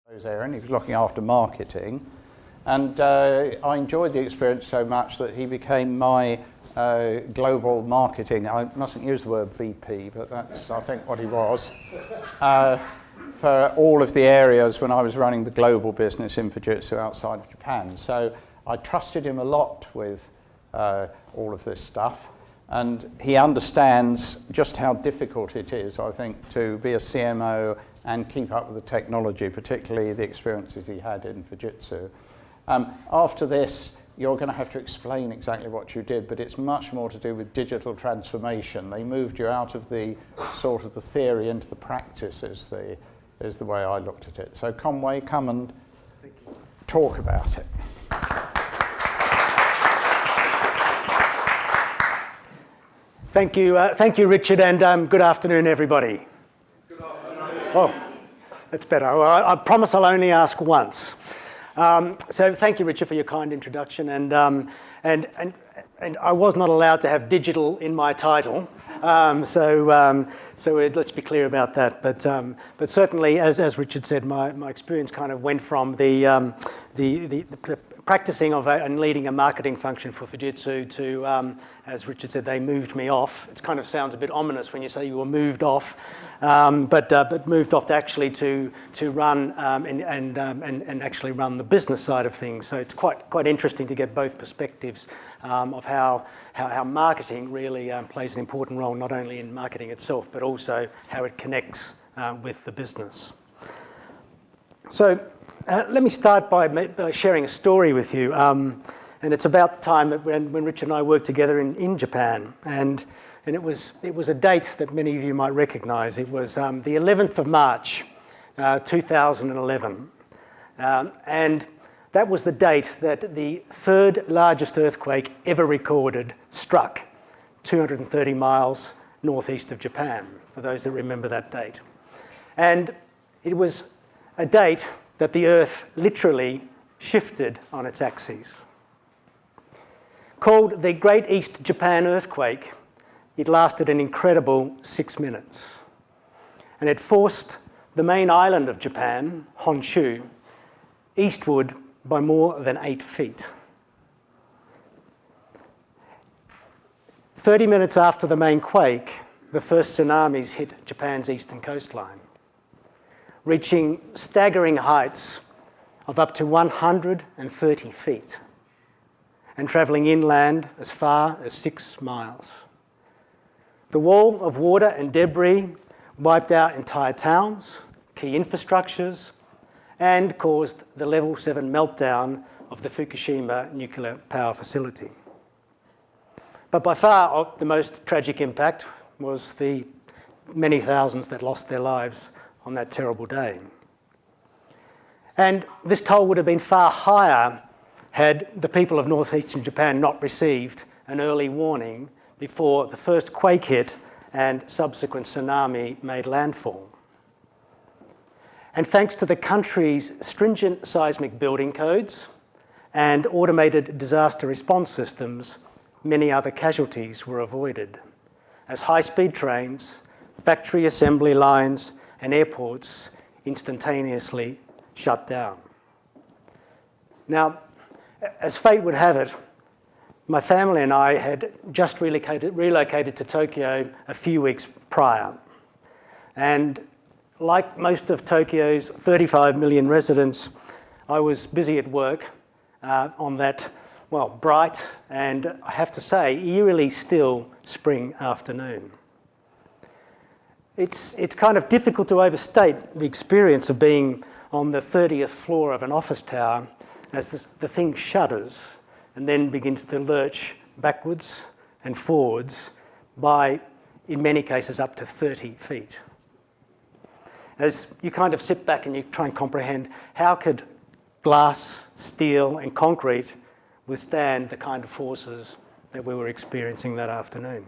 there, and he was looking after marketing. And I enjoyed the experience so much that he became my global marketing, I mustn't use the word VP, but that's, I think, what he was, for all of the areas when I was running the global business in Fujitsu outside of Japan. So I trusted him a lot with all of this stuff. And he understands just how difficult it is, I think, to be a CMO and keep up with the technology, particularly the experiences he had in Fujitsu. After this, you're going to have to explain exactly what you did, but it's much more to do with digital transformation. They moved you out of the sort of the theory into the practice is the way I looked at it. So Conway, come and talk about it. Thank you, Richard, and good afternoon, everybody. Good afternoon. Oh, that's better. Well, I promise I'll only ask once. So thank you, Richard, for your kind introduction, and I was not allowed to have digital in my title, so let's be clear about that. But certainly, as Richard said, my experience kind of went from the practicing of and leading a marketing function for Fujitsu to, as Richard said, they moved me off. It kind of sounds a bit ominous when you say you were moved off, but moved off to actually to run and actually run the business side of things. So it's quite interesting to get both perspectives of how marketing really plays an important role, not only in marketing itself, but also how it connects with the business. So let me start by sharing a story with you. And it's about the time when Richard and I worked together in Japan. And it was a date that many of you might recognize. It was the 11th of March, 2011. And that was the date that the third largest earthquake ever recorded struck 230 miles northeast of Japan, for those that remember that date. And it was a date that the Earth literally shifted on its axis. Called the Great East Japan Earthquake, it lasted an incredible 6 minutes. And it forced the main island of Japan, Honshu, eastward by more than 8 feet. 30 minutes after the main quake, the first tsunamis hit Japan's eastern coastline, reaching staggering heights of up to 130 feet and travelling inland as far as 6 miles. The wall of water and debris wiped out entire towns, key infrastructures, and caused the level 7 meltdown of the Fukushima nuclear power facility. But by far the most tragic impact was the many thousands that lost their lives on that terrible day. And this toll would have been far higher had the people of northeastern Japan not received an early warning before the first quake hit and subsequent tsunami made landfall. And thanks to the country's stringent seismic building codes and automated disaster response systems, many other casualties were avoided, as high-speed trains, factory assembly lines, and airports instantaneously shut down. Now, as fate would have it, my family and I had just relocated to Tokyo a few weeks prior. And like most of Tokyo's 35 million residents, I was busy at work on that, bright and, I have to say, eerily still spring afternoon. It's kind of difficult to overstate the experience of being on the 30th floor of an office tower as the thing shudders and then begins to lurch backwards and forwards by, in many cases, up to 30 feet. As you kind of sit back and you try and comprehend how could glass, steel and concrete withstand the kind of forces that we were experiencing that afternoon.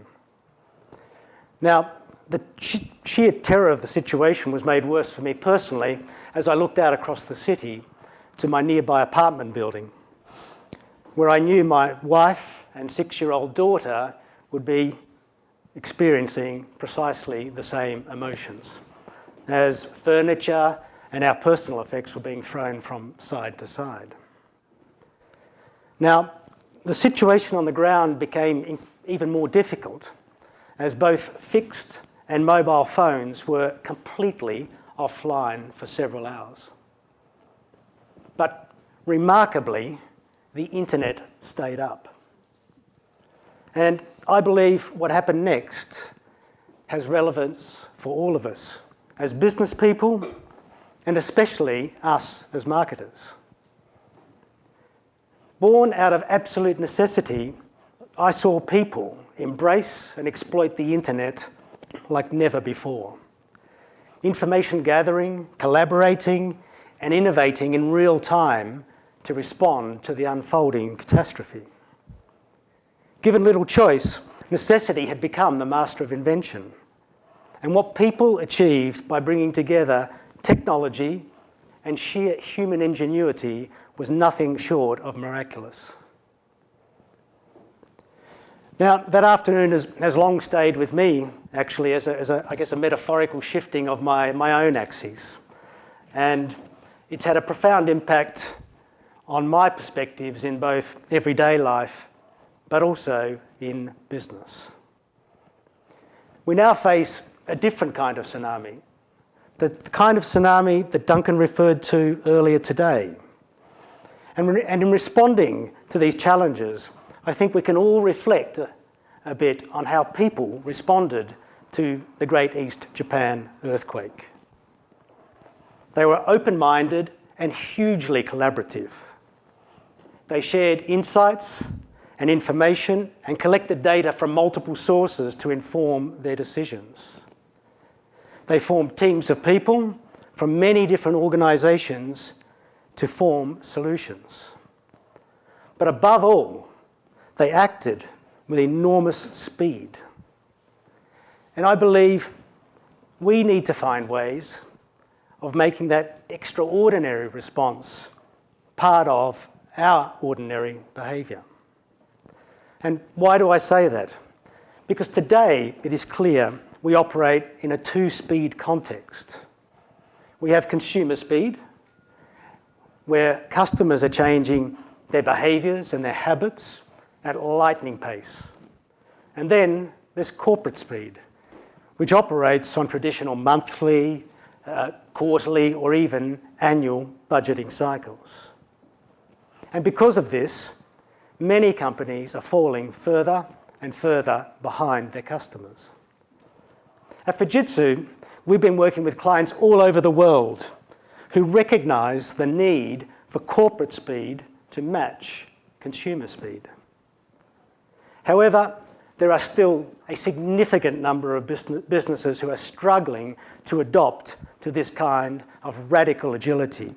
Now, the sheer terror of the situation was made worse for me personally as I looked out across the city to my nearby apartment building, where I knew my wife and 6-year-old daughter would be experiencing precisely the same emotions, as furniture and our personal effects were being thrown from side to side. Now, the situation on the ground became even more difficult as both fixed and mobile phones were completely offline for several hours. But remarkably, the internet stayed up. And I believe what happened next has relevance for all of us as business people and especially us as marketers. Born out of absolute necessity, I saw people embrace and exploit the internet like never before. Information gathering, collaborating, and innovating in real time to respond to the unfolding catastrophe. Given little choice, necessity had become the master of invention. And what people achieved by bringing together technology and sheer human ingenuity was nothing short of miraculous. Now, that afternoon has long stayed with me, actually, as a metaphorical shifting of my own axes. And it's had a profound impact on my perspectives in both everyday life, but also in business. We now face a different kind of tsunami, the kind of tsunami that Duncan referred to earlier today. And in responding to these challenges, I think we can all reflect a bit on how people responded to the Great East Japan earthquake. They were open-minded and hugely collaborative. They shared insights and information and collected data from multiple sources to inform their decisions. They formed teams of people from many different organisations to form solutions. But above all, they acted with enormous speed. And I believe we need to find ways of making that extraordinary response part of our ordinary behaviour. And why do I say that? Because today it is clear we operate in a two-speed context. We have consumer speed, where customers are changing their behaviours and their habits at lightning pace. And then there's corporate speed, which operates on traditional monthly, quarterly, or even annual budgeting cycles. And because of this, many companies are falling further and further behind their customers. At Fujitsu, we've been working with clients all over the world who recognise the need for corporate speed to match consumer speed. However, there are still a significant number of businesses who are struggling to adopt to this kind of radical agility.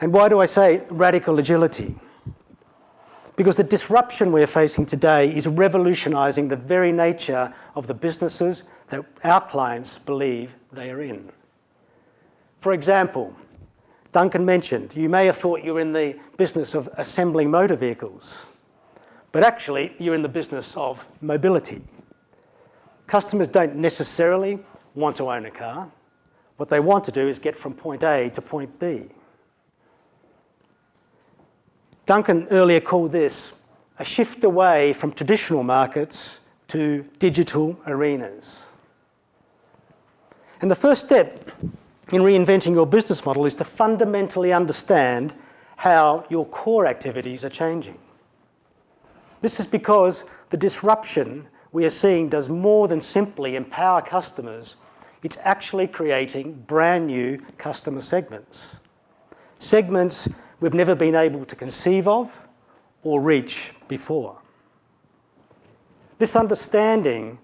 And why do I say radical agility? Because the disruption we're facing today is revolutionising the very nature of the businesses that our clients believe they are in. For example, Duncan mentioned, you may have thought you were in the business of assembling motor vehicles, but actually you're in the business of mobility. Customers don't necessarily want to own a car. What they want to do is get from point A to point B. Duncan earlier called this a shift away from traditional markets to digital arenas. And the first step in reinventing your business model is to fundamentally understand how your core activities are changing. This is because the disruption we are seeing does more than simply empower customers. It's actually creating brand new customer segments. Segments we've never been able to conceive of or reach before. This understanding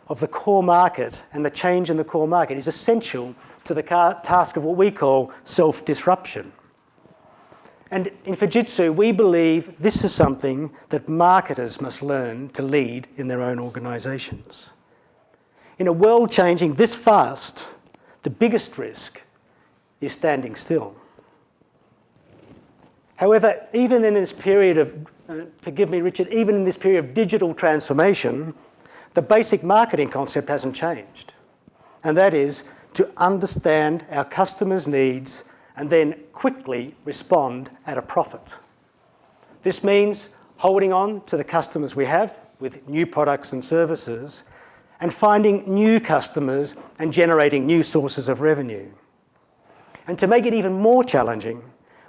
of the core market and the change in the core market is essential to the task of what we call self-disruption. And in Fujitsu, we believe this is something that marketers must learn to lead in their own organisations. In a world changing this fast, the biggest risk is standing still. However, even in this period of, forgive me, Richard, even in this period of digital transformation, the basic marketing concept hasn't changed. And that is to understand our customers' needs and then quickly respond at a profit. This means holding on to the customers we have with new products and services and finding new customers and generating new sources of revenue. And to make it even more challenging,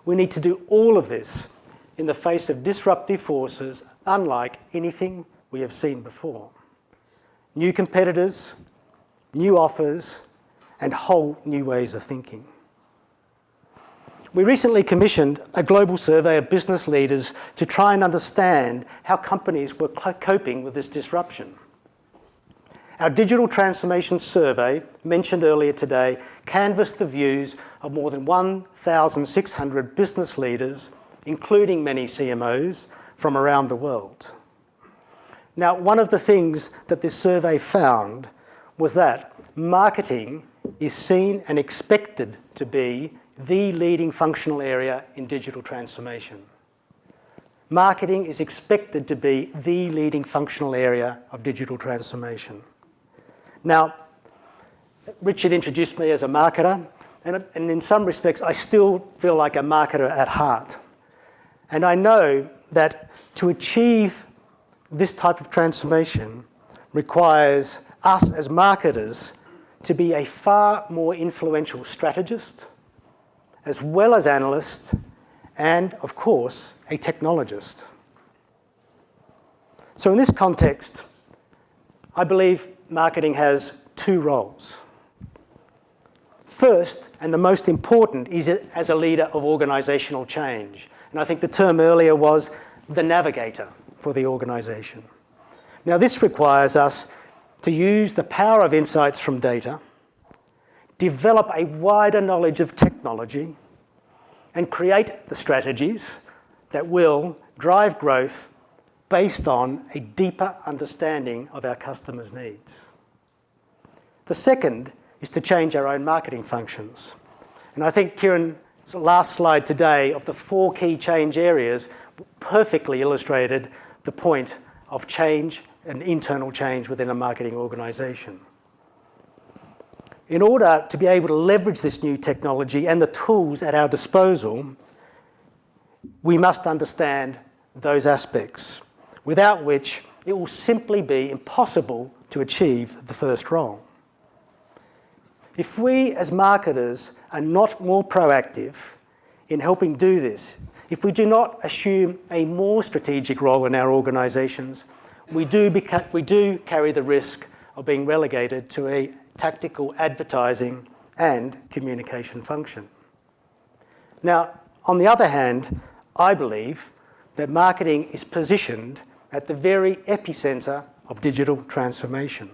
we need to do all of this in the face of disruptive forces unlike anything we have seen before. New competitors, new offers, and whole new ways of thinking. We recently commissioned a global survey of business leaders to try and understand how companies were coping with this disruption. Our digital transformation survey, mentioned earlier today, canvassed the views of more than 1,600 business leaders, including many CMOs, from around the world. Now, one of the things that this survey found was that marketing is seen and expected to be the leading functional area in digital transformation. Marketing is expected to be the leading functional area of digital transformation. Now, Richard introduced me as a marketer, and in some respects, I still feel like a marketer at heart. And I know that to achieve this type of transformation requires us as marketers to be a far more influential strategist, as well as analyst, and of course, a technologist. So in this context, I believe marketing has two roles. First, and the most important, is as a leader of organisational change. And I think the term earlier was the navigator for the organisation. Now, this requires us to use the power of insights from data, develop a wider knowledge of technology, and create the strategies that will drive growth based on a deeper understanding of our customers' needs. The second is to change our own marketing functions. And I think Kieran's last slide today of the 4 key change areas perfectly illustrated the point of change and internal change within a marketing organisation. In order to be able to leverage this new technology and the tools at our disposal, we must understand those aspects, without which it will simply be impossible to achieve the first role. If we as marketers are not more proactive in helping do this, if we do not assume a more strategic role in our organisations, we do carry the risk of being relegated to a tactical advertising and communication function. Now, on the other hand, I believe that marketing is positioned at the very epicentre of digital transformation.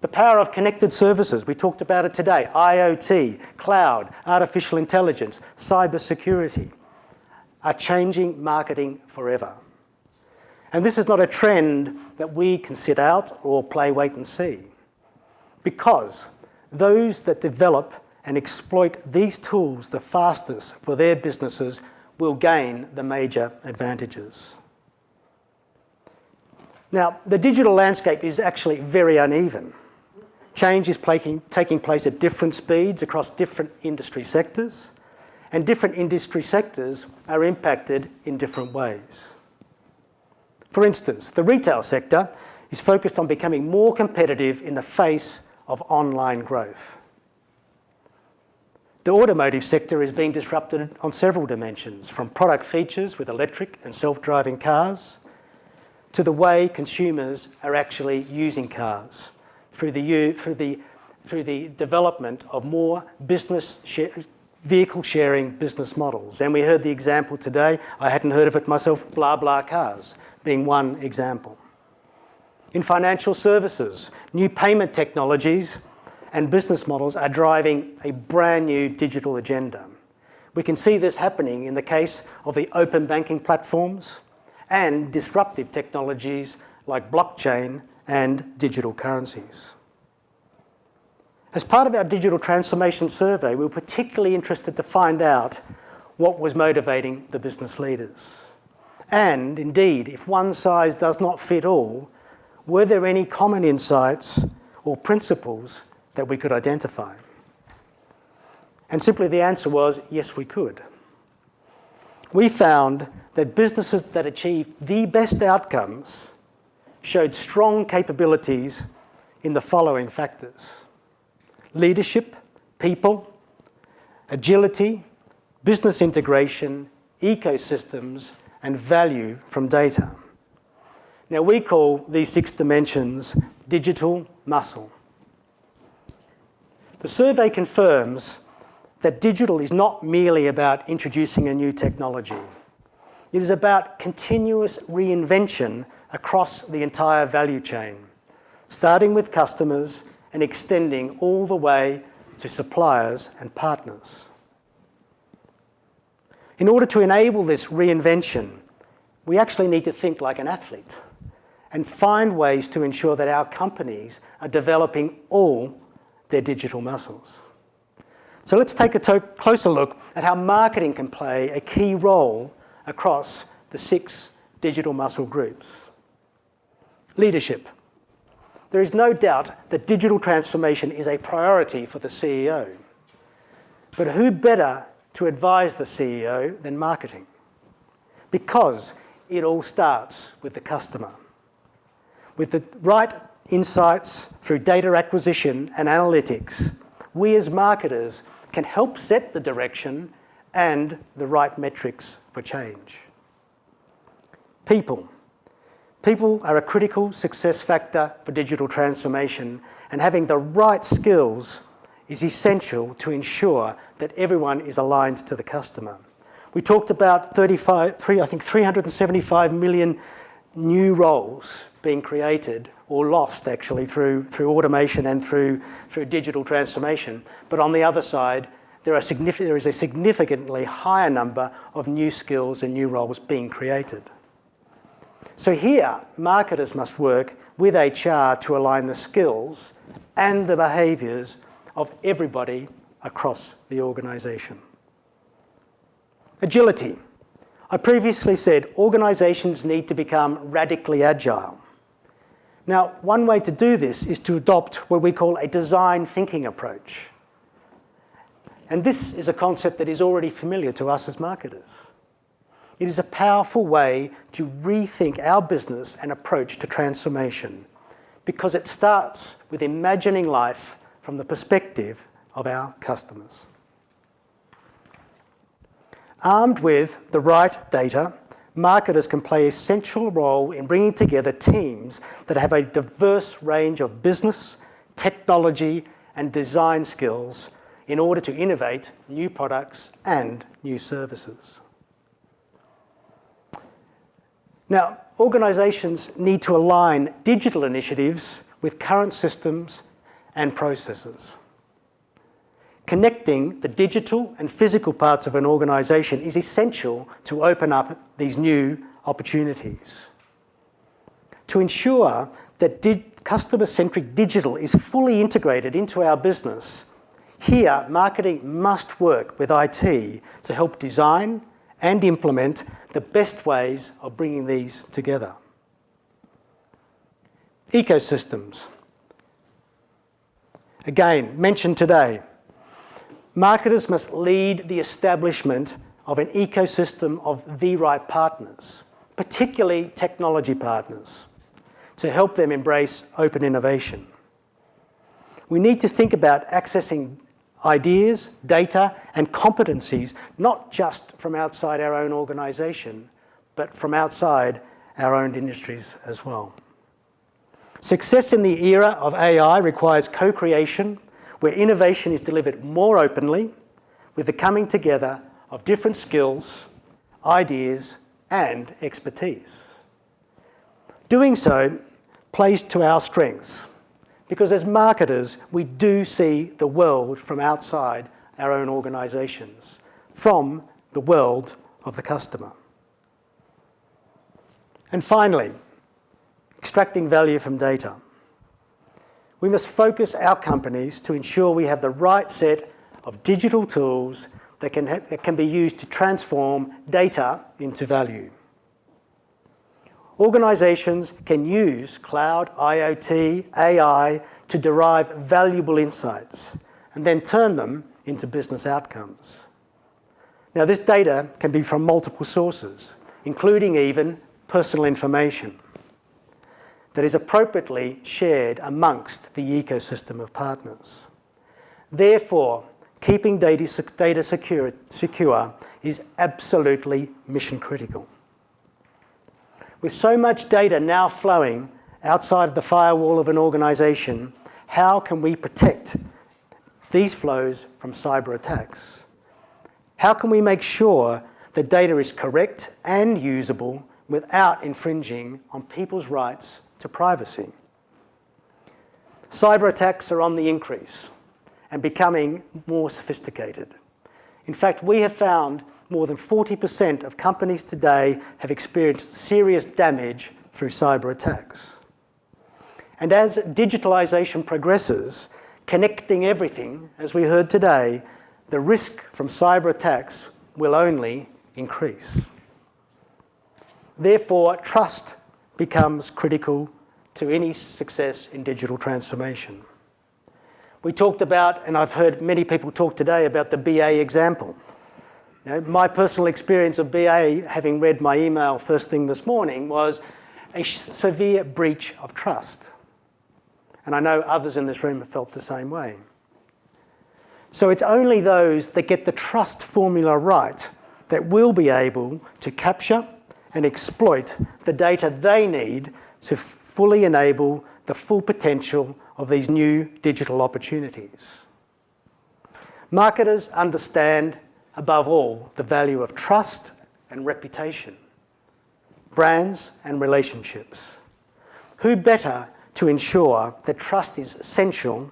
The power of connected services, we talked about it today, IoT, cloud, artificial intelligence, cybersecurity, are changing marketing forever. And this is not a trend that we can sit out or play wait and see, because those that develop and exploit these tools the fastest for their businesses will gain the major advantages. Now, the digital landscape is actually very uneven. Change is taking place at different speeds across different industry sectors, and different industry sectors are impacted in different ways. For instance, the retail sector is focused on becoming more competitive in the face of online growth. The automotive sector is being disrupted on several dimensions, from product features with electric and self-driving cars to the way consumers are actually using cars through the development of more vehicle sharing business models. And we heard the example today, I hadn't heard of it myself, blah cars being one example. In financial services, new payment technologies and business models are driving a brand new digital agenda. We can see this happening in the case of the open banking platforms and disruptive technologies like blockchain and digital currencies. As part of our digital transformation survey, we were particularly interested to find out what was motivating the business leaders. And indeed, if one size does not fit all, were there any common insights or principles that we could identify? And simply the answer was, yes, we could. We found that businesses that achieved the best outcomes showed strong capabilities in the following factors: leadership, people, agility, business integration, ecosystems, and value from data. Now, we call these 6 dimensions digital muscle. The survey confirms that digital is not merely about introducing a new technology. It is about continuous reinvention across the entire value chain, starting with customers and extending all the way to suppliers and partners. In order to enable this reinvention, we actually need to think like an athlete and find ways to ensure that our companies are developing all their digital muscles. So let's take a closer look at how marketing can play a key role across the 6 digital muscle groups. Leadership. There is no doubt that digital transformation is a priority for the CEO. But who better to advise the CEO than marketing? Because it all starts with the customer. With the right insights through data acquisition and analytics, we as marketers can help set the direction and the right metrics for change. People. People are a critical success factor for digital transformation, and having the right skills is essential to ensure that everyone is aligned to the customer. We talked about 375 million new roles being created or lost actually through automation and through digital transformation. But on the other side, there is a significantly higher number of new skills and new roles being created. So here, marketers must work with HR to align the skills and the behaviours of everybody across the organisation. Agility. I previously said organisations need to become radically agile. Now, one way to do this is to adopt what we call a design thinking approach. And this is a concept that is already familiar to us as marketers. It is a powerful way to rethink our business and approach to transformation because it starts with imagining life from the perspective of our customers. Armed with the right data, marketers can play a central role in bringing together teams that have a diverse range of business, technology, and design skills in order to innovate new products and new services. Now, organisations need to align digital initiatives with current systems and processes. Connecting the digital and physical parts of an organisation is essential to open up these new opportunities. To ensure that customer-centric digital is fully integrated into our business, here marketing must work with IT to help design and implement the best ways of bringing these together. Ecosystems. Again, mentioned today. Marketers must lead the establishment of an ecosystem of the right partners, particularly technology partners, to help them embrace open innovation. We need to think about accessing ideas, data, and competencies, not just from outside our own organisation, but from outside our own industries as well. Success in the era of AI requires co-creation, where innovation is delivered more openly, with the coming together of different skills, ideas, and expertise. Doing so plays to our strengths, because as marketers, we do see the world from outside our own organisations, from the world of the customer. And finally, extracting value from data. We must focus our companies to ensure we have the right set of digital tools that can be used to transform data into value. organizations can use cloud, IoT, AI to derive valuable insights and then turn them into business outcomes. Now, this data can be from multiple sources, including even personal information that is appropriately shared amongst the ecosystem of partners. Therefore, keeping data secure is absolutely mission critical. With so much data now flowing outside of the firewall of an organization, how can we protect these flows from cyber attacks? How can we make sure the data is correct and usable without infringing on people's rights to privacy? Cyber attacks are on the increase and becoming more sophisticated. In fact, we have found more than 40% of companies today have experienced serious damage through cyber attacks. And as digitalization progresses, connecting everything, as we heard today, the risk from cyber attacks will only increase. Therefore, trust becomes critical to any success in digital transformation. We talked about, and I've heard many people talk today about the BA example. You know, my personal experience of BA, having read my email first thing this morning, was a severe breach of trust. And I know others in this room have felt the same way. So it's only those that get the trust formula right that will be able to capture and exploit the data they need to fully enable the full potential of these new digital opportunities. Marketers understand, above all, the value of trust and reputation, brands and relationships. Who better to ensure that trust is central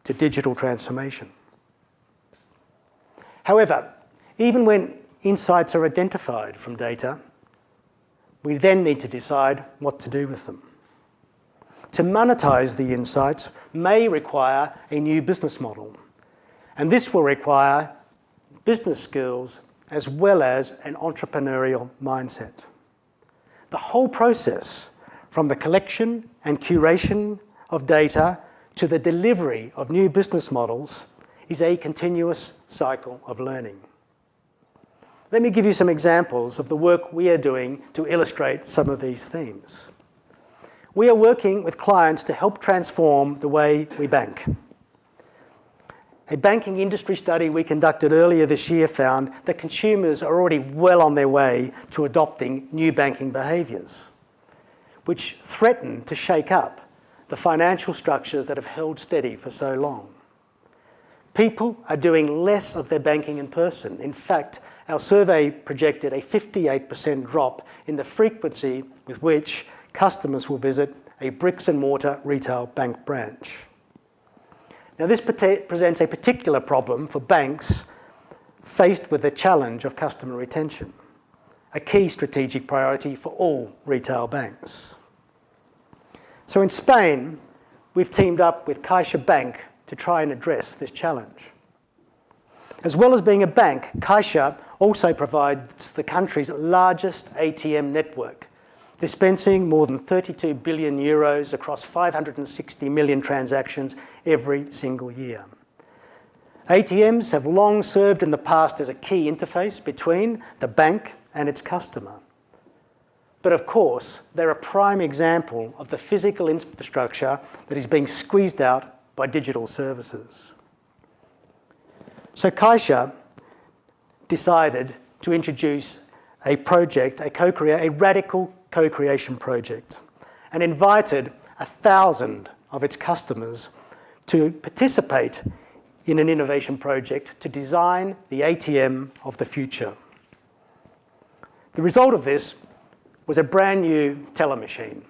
to digital transformation? However, even when insights are identified from data, we then need to decide what to do with them. To monetize the insights may require a new business model, and this will require business skills as well as an entrepreneurial mindset. The whole process, from the collection and curation of data to the delivery of new business models, is a continuous cycle of learning. Let me give you some examples of the work we are doing to illustrate some of these themes. We are working with clients to help transform the way we bank. A banking industry study we conducted earlier this year found that consumers are already well on their way to adopting new banking behaviours, which threaten to shake up the financial structures that have held steady for so long. People are doing less of their banking in person. In fact, our survey projected a 58% drop in the frequency with which customers will visit a bricks and mortar retail bank branch. Now, this presents a particular problem for banks faced with the challenge of customer retention, a key strategic priority for all retail banks. So in Spain, we've teamed up with Caixa Bank to try and address this challenge. As well as being a bank, Caixa also provides the country's largest ATM network, dispensing more than 32 billion euros across 560 million transactions every single year. ATMs have long served in the past as a key interface between the bank and its customer. But of course, they're a prime example of the physical infrastructure that is being squeezed out by digital services. So Caixa decided to introduce a project, a radical co-creation project, and invited 1,000 of its customers to participate in an innovation project to design the ATM of the future. The result of this was a brand new teller machine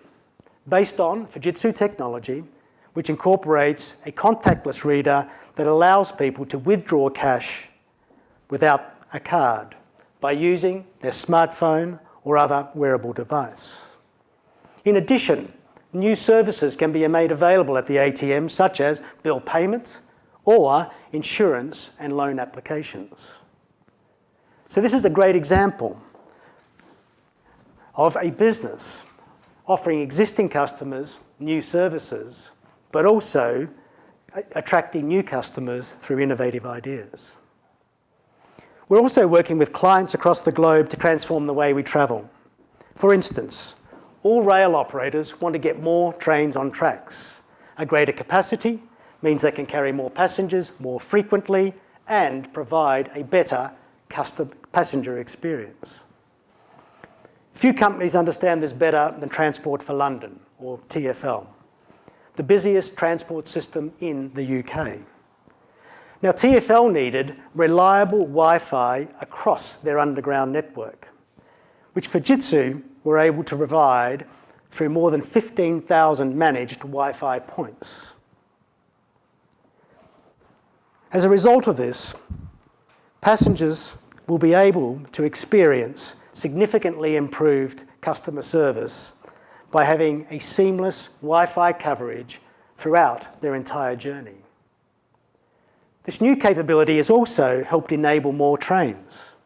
based on Fujitsu technology, which incorporates a contactless reader that allows people to withdraw cash without a card by using their smartphone or other wearable device. In addition, new services can be made available at the ATM, such as bill payments or insurance and loan applications. So this is a great example of a business offering existing customers new services, but also attracting new customers through innovative ideas. We're also working with clients across the globe to transform the way we travel. For instance, all rail operators want to get more trains on tracks. A greater capacity means they can carry more passengers more frequently and provide a better passenger experience. Few companies understand this better than Transport for London, or TfL, the busiest transport system in the UK. Now, TfL needed reliable Wi-Fi across their underground network, which Fujitsu were able to provide through more than 15,000 managed Wi-Fi points. As a result of this, passengers will be able to experience significantly improved customer service by having a seamless Wi-Fi coverage throughout their entire journey. This new capability has also helped enable more trains,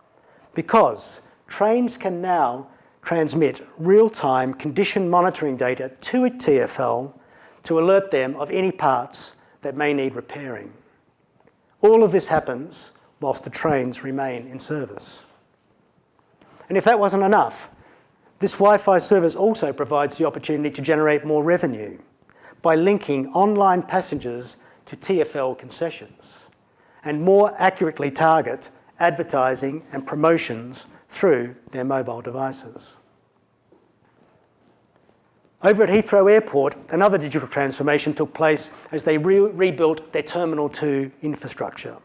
because trains can now transmit real-time condition monitoring data to a TfL to alert them of any parts that may need repairing. All of this happens whilst the trains remain in service. And if that wasn't enough, this Wi-Fi service also provides the opportunity to generate more revenue by linking online passengers to TfL concessions and more accurately target advertising and promotions through their mobile devices. Over at Heathrow Airport, another digital transformation took place as they rebuilt their Terminal 2 infrastructure.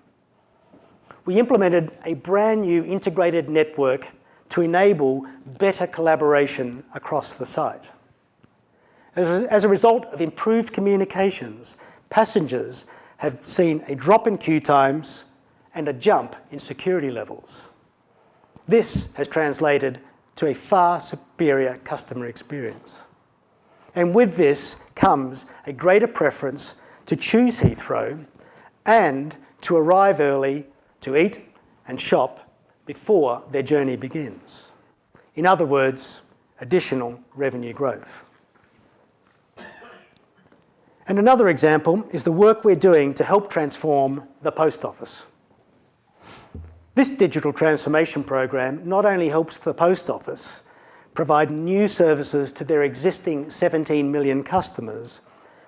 We implemented a brand new integrated network to enable better collaboration across the site. As a result of improved communications, passengers have seen a drop in queue times and a jump in security levels. This has translated to a far superior customer experience. And with this comes a greater preference to choose Heathrow and to arrive early to eat and shop before their journey begins. In other words, additional revenue growth. And another example is the work we're doing to help transform the post office. This digital transformation program not only helps the post office provide new services to their existing 17 million customers,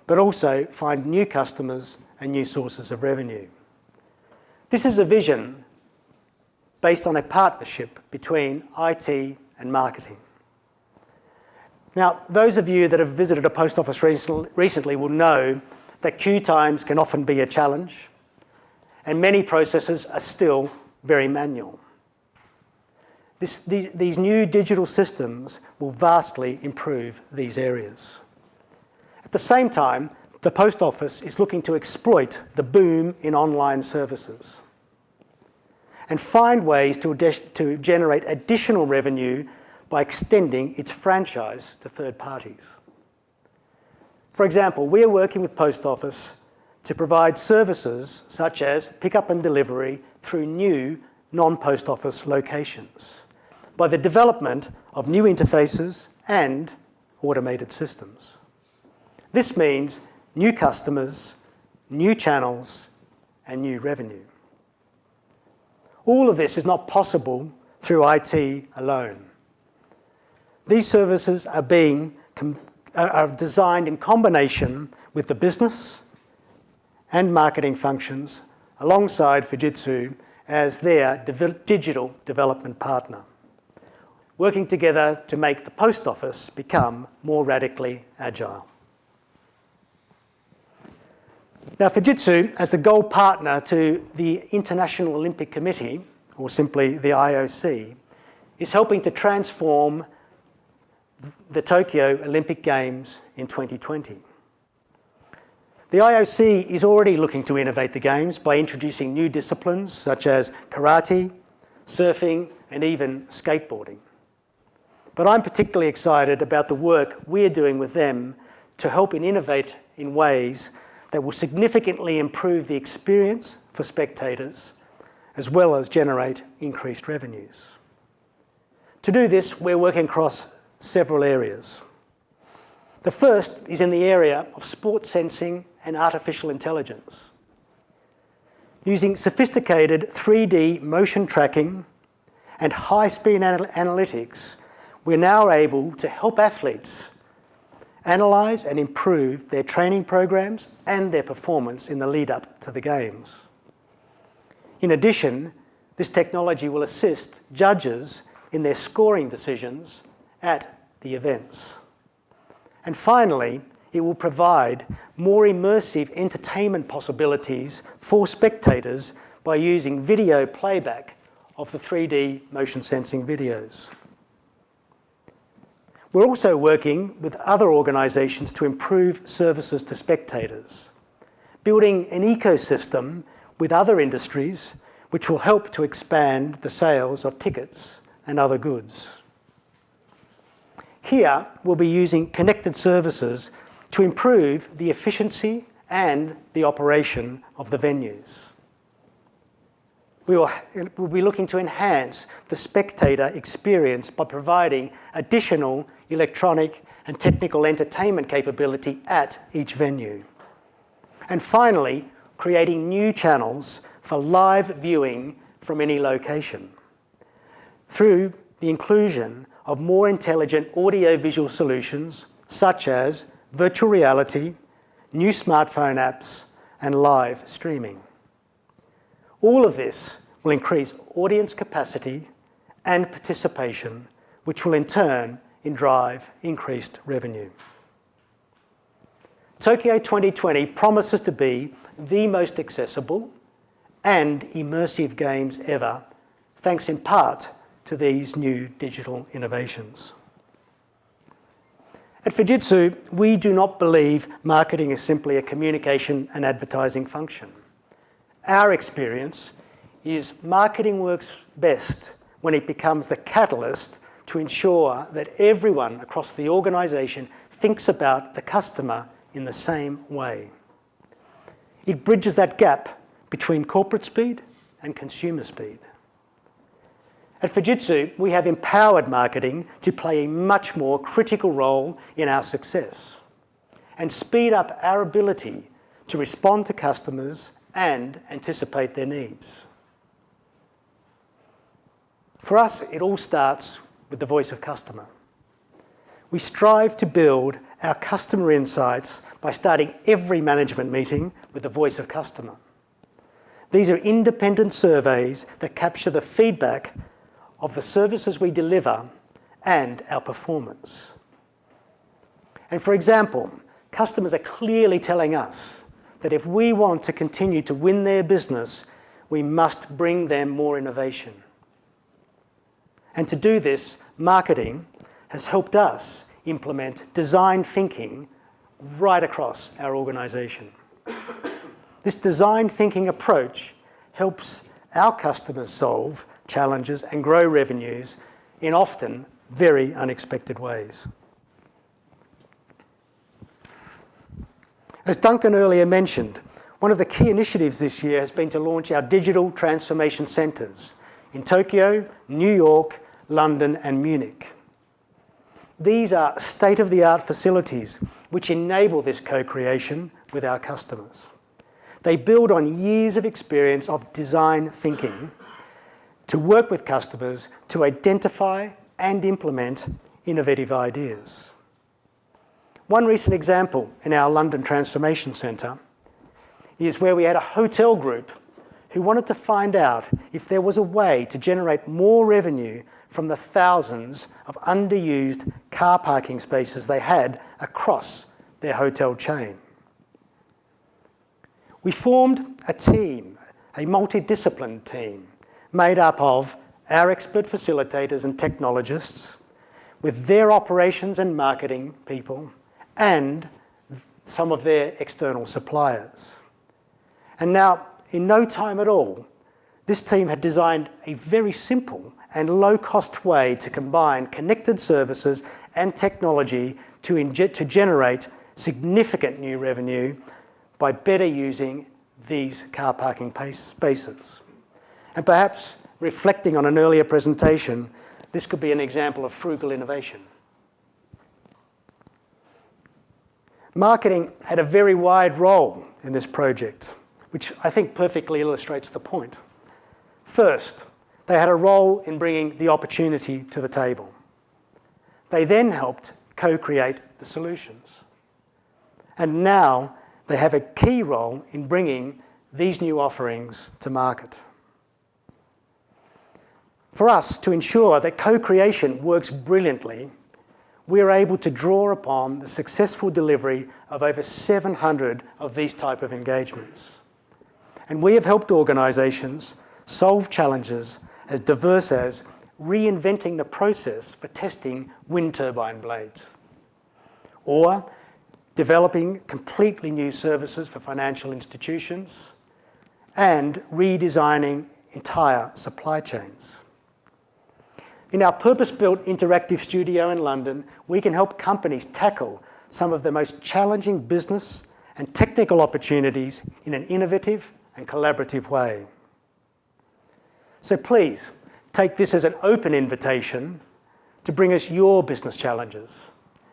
but also find new customers and new sources of revenue. This is a vision based on a partnership between IT and marketing. Now, those of you that have visited a post office recently will know that queue times can often be a challenge, and many processes are still very manual. These new digital systems will vastly improve these areas. At the same time, the post office is looking to exploit the boom in online services and find ways to generate additional revenue by extending its franchise to third parties. For example, we are working with Post Office to provide services such as pickup and delivery through new non-post office locations by the development of new interfaces and automated systems. This means new customers, new channels, and new revenue. All of this is not possible through IT alone. These services are designed in combination with the business and marketing functions alongside Fujitsu as their digital development partner, working together to make the post office become more radically agile. Now, Fujitsu, as the gold partner to the International Olympic Committee, or simply the IOC, is helping to transform the Tokyo Olympic Games in 2020. The IOC is already looking to innovate the Games by introducing new disciplines such as karate, surfing, and even skateboarding. But I'm particularly excited about the work we're doing with them to help innovate in ways that will significantly improve the experience for spectators, as well as generate increased revenues. To do this, we're working across several areas. The first is in the area of sports sensing and artificial intelligence. Using sophisticated 3D motion tracking and high-speed analytics, we're now able to help athletes analyse and improve their training programs and their performance in the lead-up to the games. In addition, this technology will assist judges in their scoring decisions at the events. And finally, it will provide more immersive entertainment possibilities for spectators by using video playback of the 3D motion sensing videos. We're also working with other organisations to improve services to spectators, building an ecosystem with other industries which will help to expand the sales of tickets and other goods. Here, we'll be using connected services to improve the efficiency and the operation of the venues. We'll be looking to enhance the spectator experience by providing additional electronic and technical entertainment capability at each venue. And finally, creating new channels for live viewing from any location through the inclusion of more intelligent audio-visual solutions such as virtual reality, new smartphone apps, and live streaming. All of this will increase audience capacity and participation, which will in turn drive increased revenue. Tokyo 2020 promises to be the most accessible and immersive games ever, thanks in part to these new digital innovations. At Fujitsu, we do not believe marketing is simply a communication and advertising function. Our experience is marketing works best when it becomes the catalyst to ensure that everyone across the organisation thinks about the customer in the same way. It bridges that gap between corporate speed and consumer speed. At Fujitsu, we have empowered marketing to play a much more critical role in our success and speed up our ability to respond to customers and anticipate their needs. For us, it all starts with the voice of customer. We strive to build our customer insights by starting every management meeting with the voice of customer. These are independent surveys that capture the feedback of the services we deliver and our performance. And for example, customers are clearly telling us that if we want to continue to win their business, we must bring them more innovation. And to do this, marketing has helped us implement design thinking right across our organisation. This design thinking approach helps our customers solve challenges and grow revenues in often very unexpected ways. As Duncan earlier mentioned, one of the key initiatives this year has been to launch our digital transformation centres in Tokyo, New York, London and Munich. These are state-of-the-art facilities which enable this co-creation with our customers. They build on years of experience of design thinking to work with customers to identify and implement innovative ideas. One recent example in our London Transformation Centre is where we had a hotel group who wanted to find out if there was a way to generate more revenue from the thousands of underused car parking spaces they had across their hotel chain. We formed a team, a multidisciplined team, made up of our expert facilitators and technologists, with their operations and marketing people, and some of their external suppliers. And now, in no time at all, this team had designed a very simple and low-cost way to combine connected services and technology to generate significant new revenue by better using these car parking spaces. And perhaps, reflecting on an earlier presentation, this could be an example of frugal innovation. Marketing had a very wide role in this project, which I think perfectly illustrates the point. First, they had a role in bringing the opportunity to the table. They then helped co-create the solutions. And now they have a key role in bringing these new offerings to market. For us to ensure that co-creation works brilliantly, we are able to draw upon the successful delivery of over 700 of these type of engagements. And we have helped organisations solve challenges as diverse as reinventing the process for testing wind turbine blades, or developing completely new services for financial institutions, and redesigning entire supply chains. In our purpose-built interactive studio in London, we can help companies tackle some of the most challenging business and technical opportunities in an innovative and collaborative way. So please, take this as an open invitation to bring us your business challenges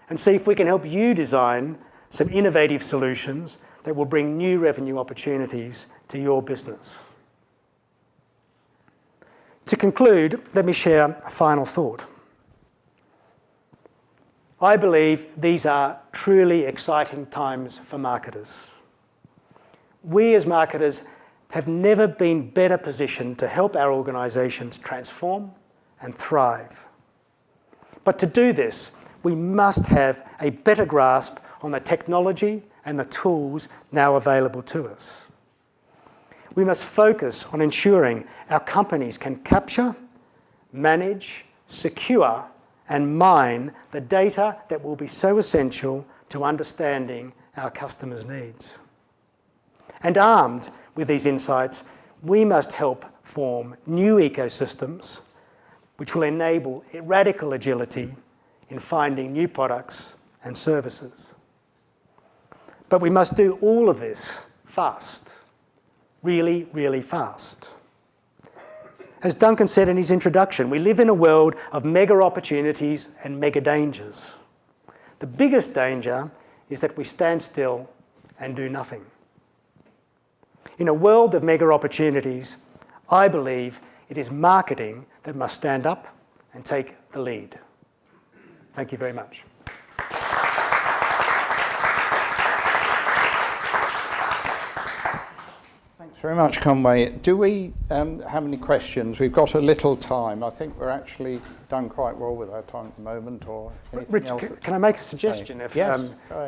and see if we can help you design some innovative solutions that will bring new revenue opportunities to your business. To conclude, let me share a final thought. I believe these are truly exciting times for marketers. We as marketers have never been better positioned to help our organisations transform and thrive. But to do this, we must have a better grasp on the technology and the tools now available to us. We must focus on ensuring our companies can capture, manage, secure, and mine the data that will be so essential to understanding our customers' needs. And armed with these insights, we must help form new ecosystems which will enable radical agility in finding new products and services. But we must do all of this fast. Really, really fast. As Duncan said in his introduction, we live in a world of mega opportunities and mega dangers. The biggest danger is that we stand still and do nothing. In a world of mega opportunities, I believe it is marketing that must stand up and take the lead. Thank you very much. Thanks very much, Conway. Do we have any questions? We've got a little time. I think we're actually done quite well with our time at the moment, or anything Rich, else? can I make a suggestion? If, yes,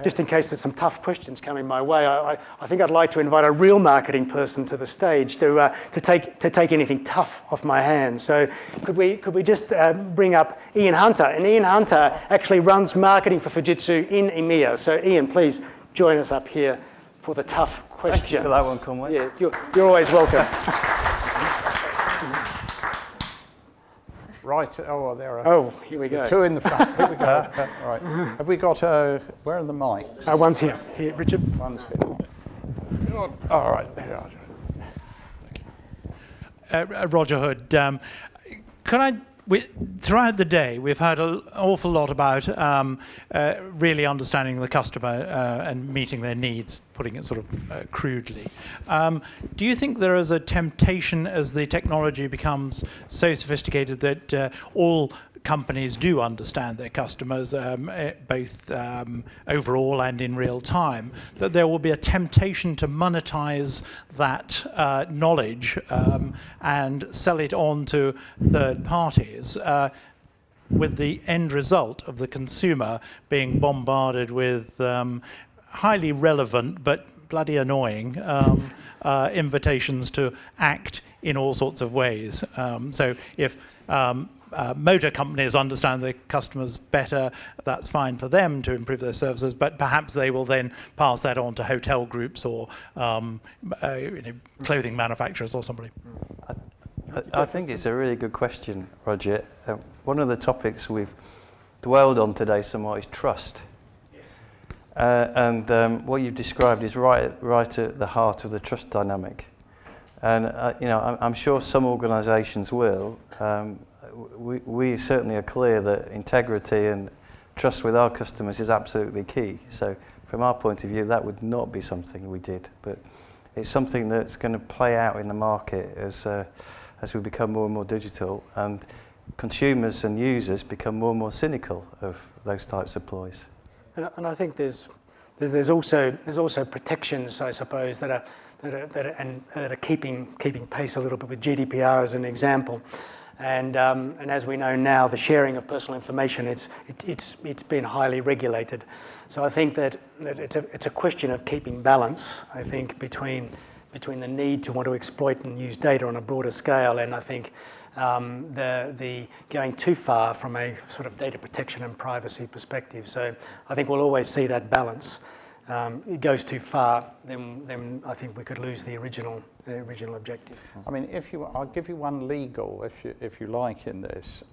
just in case there's some tough questions coming my way, I think I'd like to invite a real marketing person to the stage to take anything tough off my hands. So could we just bring up Ian Hunter? And Ian Hunter actually runs marketing for Fujitsu in EMEA. So Ian, please join us up here for the tough question. Thank you for that one, Conway. Yeah, you're always welcome. Right. Oh, there are. Oh, here we go. Two in the front. Here we go. Right. Have we got where are the mics? One's here. Here, Richard. One's here. All right. There are. Roger Hood. Throughout the day, we've heard an awful lot about really understanding the customer and meeting their needs, putting it sort of crudely. Do you think there is a temptation as the technology becomes so sophisticated that all companies do understand their customers, both overall and in real time, that there will be a temptation to monetize that knowledge and sell it on to third parties, with the end result of the consumer being bombarded with highly relevant but bloody annoying invitations to act in all sorts of ways. So if motor companies understand their customers better, that's fine for them to improve their services, but perhaps they will then pass that on to hotel groups or clothing manufacturers or somebody. I think it's a really good question, Roger. One of the topics we've dwelled on today somewhat is trust. Yes. And what you've described is right at the heart of the trust dynamic. And I'm sure some organisations will. We certainly are clear that integrity and trust with our customers is absolutely key. So from our point of view, that would not be something we did, but it's something that's going to play out in the market as we become more and more digital, and consumers and users become more and more cynical of those types of ploys. And I think there's also protections, I suppose, that are keeping pace a little bit with GDPR as an example. And as we know now, the sharing of personal information, it's been highly regulated. So I think that it's a question of keeping balance, I think, between the need to want to exploit and use data on a broader scale, and I think the going too far from a sort of data protection and privacy perspective. So I think we'll always see that balance. It goes too far, then I think we could lose the original objective. I mean, I'll give you one legal, if you like, in this.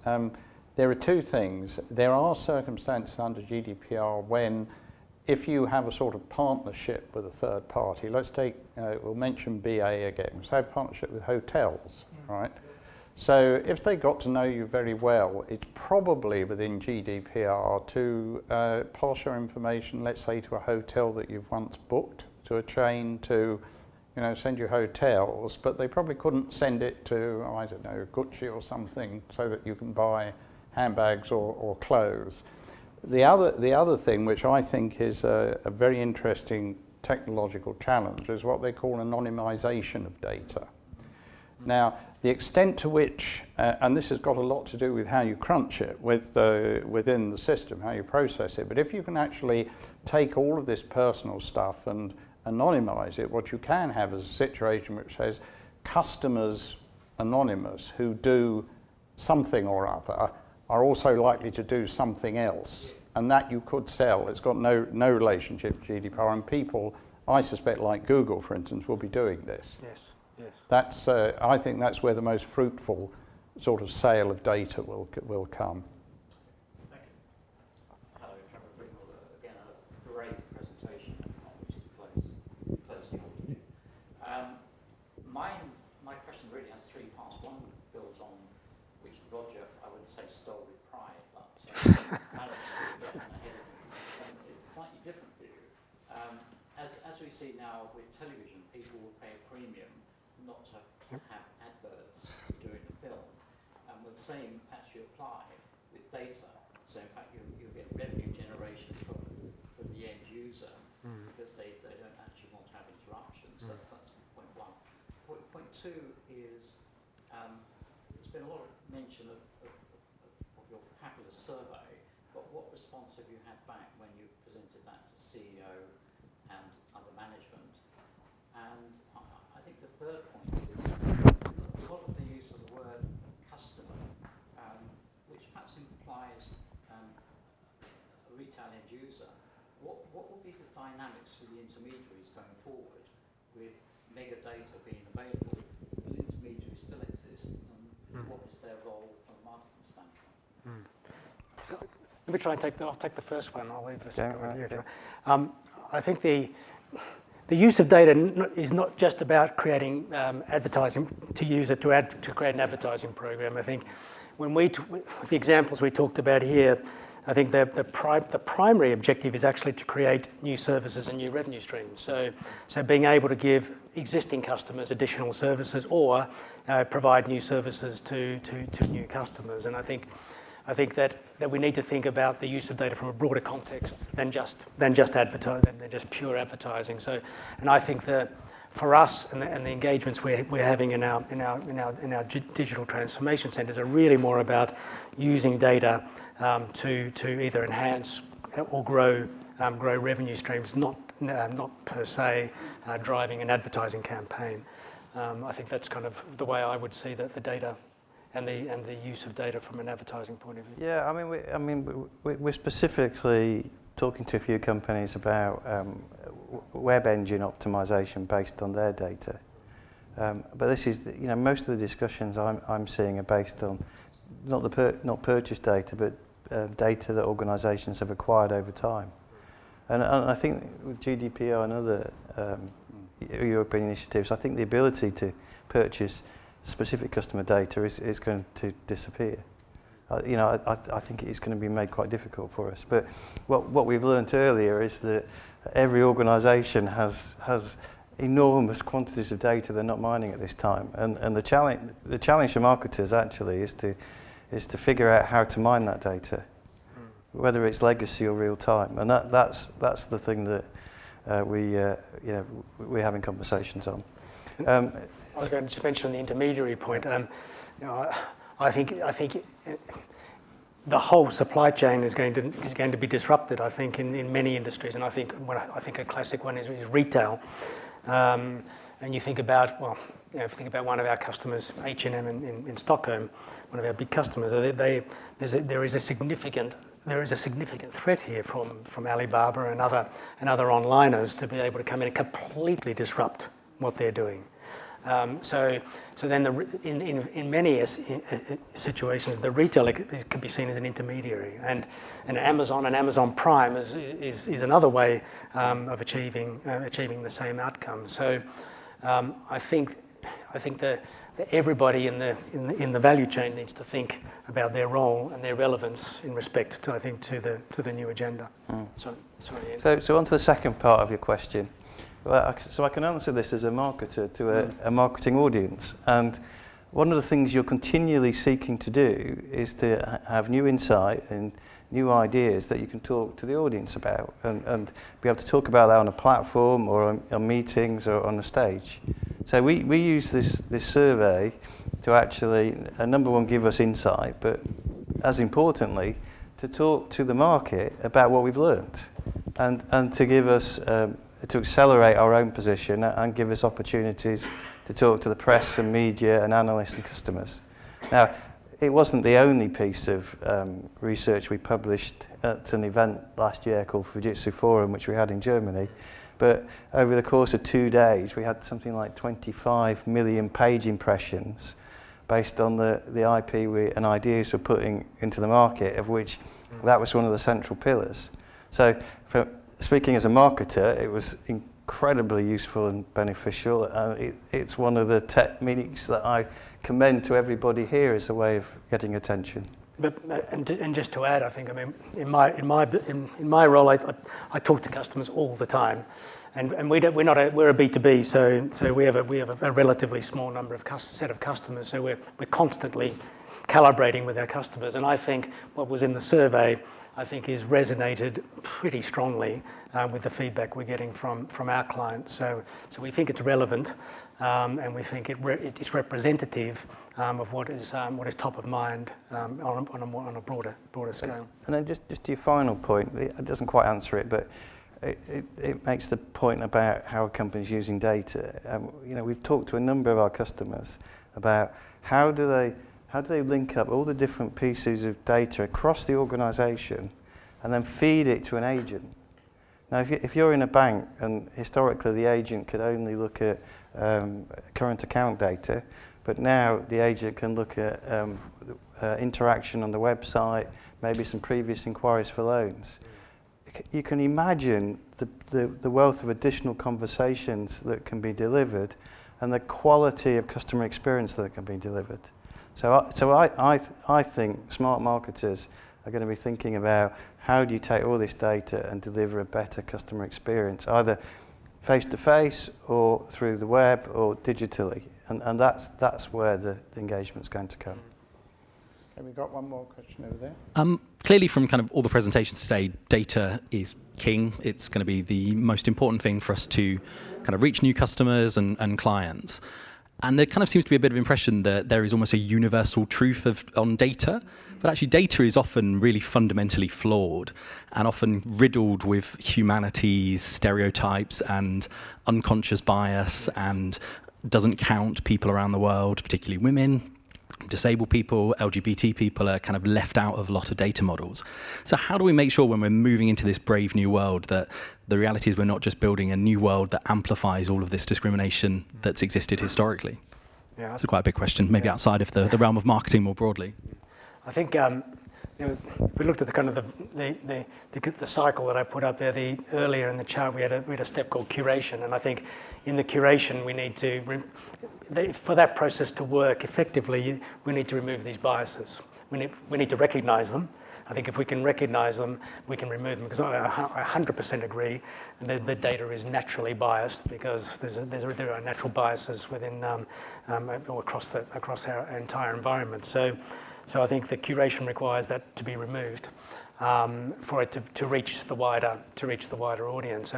There are two things. There are circumstances under GDPR when, if you have a sort of partnership with a third party, let's take, we'll mention BA again, so have a partnership with hotels, right? So if they got to know you very well, it's probably within GDPR to pass your information, let's say, to a hotel that you've once booked, to a chain, to send you hotels, but they probably couldn't send it to, I don't know, Gucci or something, so that you can buy handbags or clothes. The other thing, which I think is a very interesting technological challenge, is what they call anonymization of data. Now, the extent to which, and this has got a lot to do with how you crunch it within the system, how you process it, but if you can actually take all of this personal stuff and anonymize it, what you can have is a situation which says customers anonymous who do something or other are also likely to do something else, and that you could sell. It's got no relationship to GDPR, and people, I suspect, like Google, for instance, will be doing this. Yes. Yes. That's, I think that's where the most fruitful sort of sale of data will come. Thank you. Hello, Trevor Frugal. Again, a great presentation, which is close to you. My question really has three parts. One builds on which Roger, I wouldn't say stole with pride, but Alex is getting ahead of him. It's slightly different for you. As we see now with television, people will pay a premium not to have adverts during the film. And the same actually apply with data. So in fact, you'll get revenue generation from the end user because they don't actually want to have interruptions. So that's point one. Point two is there's been a lot of mention of your fabulous survey, but what response have you had back when you presented that to CEO and other management? And I think the third point is a lot of the use of the word customer, which perhaps implies a retail end user. What will be the dynamics for the intermediaries going forward with mega data being available? Will intermediaries still exist, and what is their role from a marketing standpoint? Let me try and I'll take the first one. I'll leave the second one to you. Okay. I think the use of data is not just about creating advertising, to use it to create an advertising program. I think when with the examples we talked about here, I think the primary objective is actually to create new services and new revenue streams. So being able to give existing customers additional services or provide new services to new customers. And I think that we need to think about the use of data from a broader context than just pure advertising. So, and I think that for us and the engagements we're having in our digital transformation centres are really more about using data to either enhance or grow revenue streams, not per se driving an advertising campaign. I think that's kind of the way I would see the data. And the use of data from an advertising point of view. Yeah, I mean, we're specifically talking to a few companies about web engine optimization based on their data. But this is, most of the discussions I'm seeing are based on not purchase data, but data that organisations have acquired over time. And I think with GDPR and other European initiatives, I think the ability to purchase specific customer data is going to disappear. I think it is going to be made quite difficult for us. But what we've learned earlier is that every organisation has enormous quantities of data they're not mining at this time, and the challenge for marketers actually is to figure out how to mine that data, whether it's legacy or real time, and that's the thing that we're having conversations on. I was going to mention the intermediary point. I think the whole supply chain is going to be disrupted. I think in many industries, and I think a classic one is retail. And you think about if you think about one of our customers, H&M in Stockholm, one of our big customers. There is a significant threat here from Alibaba and other onliners to be able to come in and completely disrupt what they're doing. So then in many situations, the retailer could be seen as an intermediary, and Amazon and Amazon Prime is another way of achieving the same outcome. So I think that everybody in the value chain needs to think about their role and their relevance in respect to the new agenda. So on to the second part of your question. Well, so I can answer this as a marketer to a marketing audience, and one of the things you're continually seeking to do is to have new insight and new ideas that you can talk to the audience about, and be able to talk about that on a platform or on meetings or on a stage. So we use this survey to actually, number one, give us insight, but as importantly, to talk to the market about what we've learned, and to give us to accelerate our own position and give us opportunities to talk to the press and media and analysts and customers. Now, it wasn't the only piece of research we published at an event last year called Fujitsu Forum, which we had in Germany, but over the course of 2 days, we had something like 25 million page impressions based on the IP and ideas we're putting into the market, of which that was one of the central pillars. So speaking as a marketer, it was incredibly useful and beneficial. It's one of the techniques that I commend to everybody here as a way of getting attention. And just to add, I think, in my role, I talk to customers all the time, and we're a B2B, so we have a relatively small number of set of customers, so we're constantly calibrating with our customers, and I think what was in the survey, I think, is resonated pretty strongly with the feedback we're getting from our clients. So we think it's relevant, and we think it is representative of what is top of mind on a broader scale. And then just to your final point, it doesn't quite answer it, but it makes the point about how a company's using data. We've talked to a number of our customers about how do they link up all the different pieces of data across the organisation and then feed it to an agent. Now, if you're in a bank, and historically the agent could only look at current account data, but now the agent can look at interaction on the website, maybe some previous inquiries for loans. You can imagine the wealth of additional conversations that can be delivered and the quality of customer experience that can be delivered. So I think smart marketers are going to be thinking about how do you take all this data and deliver a better customer experience, either face-to-face or through the web or digitally. And that's where the engagement's going to come. Okay, we've got one more question over there. Clearly from kind of all the presentations today, data is king. It's going to be the most important thing for us to kind of reach new customers and clients. And there kind of seems to be a bit of impression that there is almost a universal truth on data, but actually data is often really fundamentally flawed and often riddled with humanities, stereotypes and unconscious bias, and doesn't count people around the world, particularly women, disabled people, LGBT people are kind of left out of a lot of data models. So how do we make sure when we're moving into this brave new world that the reality is we're not just building a new world that amplifies all of this discrimination that's existed historically? Yeah, it's quite a big question, maybe outside of the realm of marketing more broadly. I think if we looked at the kind of the cycle that I put up there earlier in the chart, we had a step called curation, and I think in the curation we need to, for that process to work effectively, we need to remove these biases. we need to recognise them. I think if we can recognise them, we can remove them, because I 100% agree that the data is naturally biased, because there are natural biases within or across our entire environment. So I think the curation requires that to be removed for it to reach the wider audience.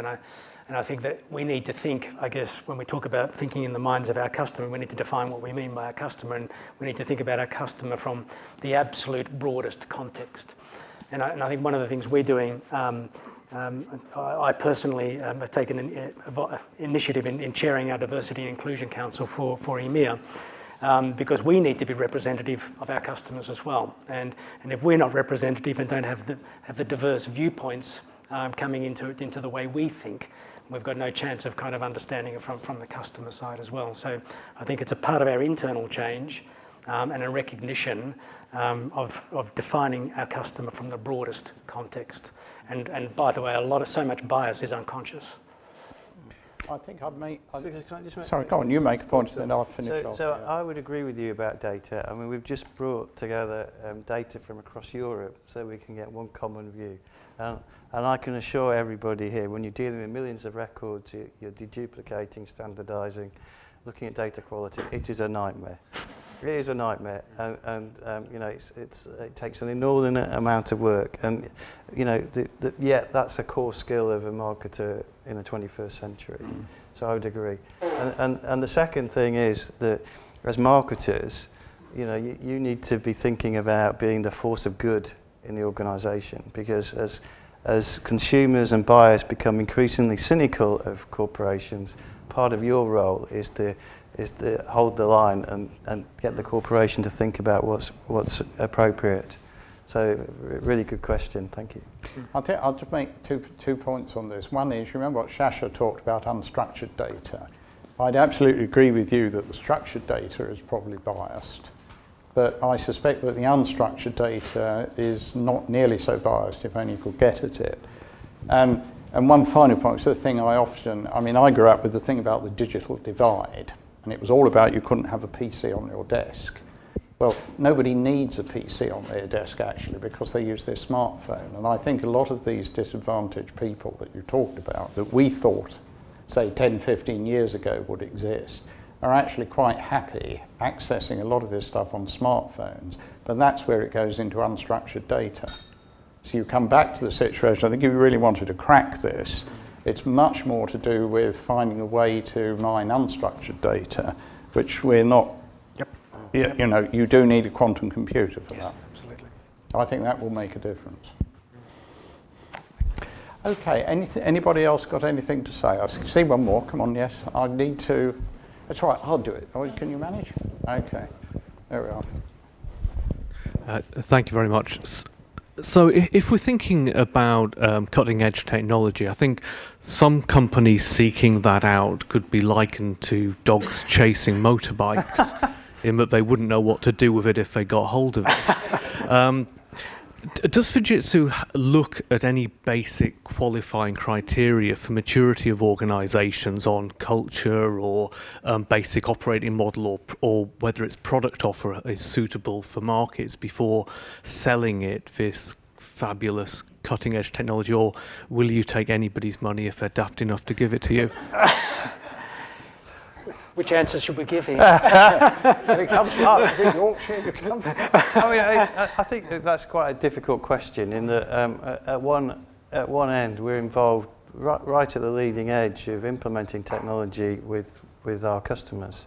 And I think that we need to think, I guess, when we talk about thinking in the minds of our customer, we need to define what we mean by our customer, and we need to think about our customer from the absolute broadest context. And I think one of the things we're doing, I personally have taken an initiative in chairing our Diversity and Inclusion Council for EMEA, because we need to be representative of our customers as well. And if we're not representative and don't have the diverse viewpoints coming into the way we think, we've got no chance of kind of understanding it from the customer side as well. So I think it's a part of our internal change and a recognition of defining our customer from the broadest context. And by the way, so much bias is unconscious. I think I'd make... Can I just make... Sorry, go on, you make a point and then I'll finish off. So I would agree with you about data. I mean, we've just brought together data from across Europe so we can get one common view. And I can assure everybody here, when you're dealing with millions of records, you're deduplicating, standardising, looking at data quality, it is a nightmare. It is a nightmare, and you know, it takes an inordinate amount of work, and you know, that's a core skill of a marketer in the 21st century. So I would agree. And the second thing is that as marketers, you know, you need to be thinking about being the force of good in the organisation, because as consumers and buyers become increasingly cynical of corporations, part of your role is to hold the line and get the corporation to think about what's appropriate. So really good question, thank you. I think I'll just make two points on this. One is, remember what Shasha talked about, unstructured data. I'd absolutely agree with you that the structured data is probably biased, but I suspect that the unstructured data is not nearly so biased if only you could get at it. And one final point, it's the thing I grew up with the thing about the digital divide, and it was all about you couldn't have a PC on your desk. Well, nobody needs a PC on their desk actually, because they use their smartphone. And I think a lot of these disadvantaged people that you talked about, that we thought, say 10, 15 years ago would exist, are actually quite happy accessing a lot of this stuff on smartphones, but that's where it goes into unstructured data. So you come back to the situation, I think if you really wanted to crack this, it's much more to do with finding a way to mine unstructured data, which we're not, you know, you do need a quantum computer for that. Absolutely. I think that will make a difference. Okay, anybody else got anything to say? I see one more, come on, yes. I need to, that's right, I'll do it. Oh, can you manage? Okay, there we are. Thank you very much. So if we're thinking about cutting edge technology, I think some companies seeking that out could be likened to dogs chasing motorbikes, in that they wouldn't know what to do with it if they got hold of it. Does Fujitsu look at any basic qualifying criteria for maturity of organizations on culture or basic operating model, or whether its product offer is suitable for markets before selling it this fabulous cutting edge technology, or will you take anybody's money if they're daft enough to give it to you? Which answer should we give here? It comes from is it Yorkshire you come from? I mean, I think that's quite a difficult question, in that at one end we're involved right at the leading edge of implementing technology with our customers,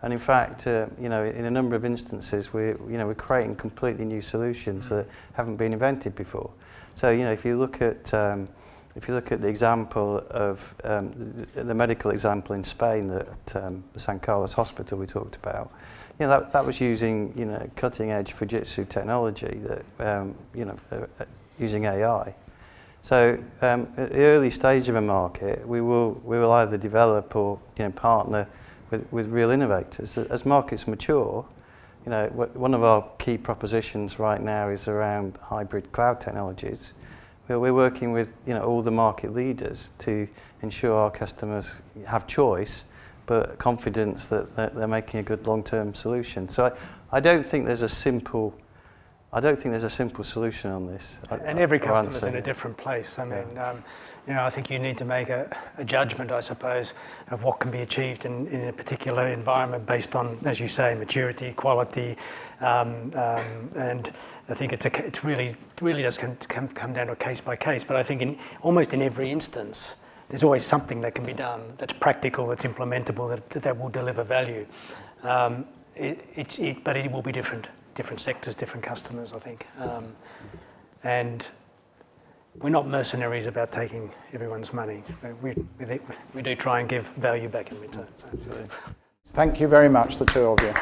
and in fact, you know, in a number of instances we're creating completely new solutions that haven't been invented before. So you know, if you look at the example of the medical example in Spain, that the San Carlos Hospital we talked about, you know, that was using, you know, cutting edge Fujitsu technology that using AI. So at the early stage of a market, we will either develop or, you know, partner with real innovators. As markets mature, you know, one of our key propositions right now is around hybrid cloud technologies. We're working with, you know, all the market leaders to ensure our customers have choice, but confidence that they're making a good long-term solution. So I don't think there's a simple I don't think there's a simple solution on this. And every or customer's answer. in a different place. I mean, I think you need to make a judgment, I suppose, of what can be achieved in a particular environment based on, as you say, maturity, quality, and I think it really does come down to a case by case. But I think almost in every instance, there's always something that can be done that's practical, that's implementable, that will deliver value. But it will be different sectors, different customers, I think. And we're not mercenaries about taking everyone's money. We do try and give value back in return. So. Thank you very much, the two of you.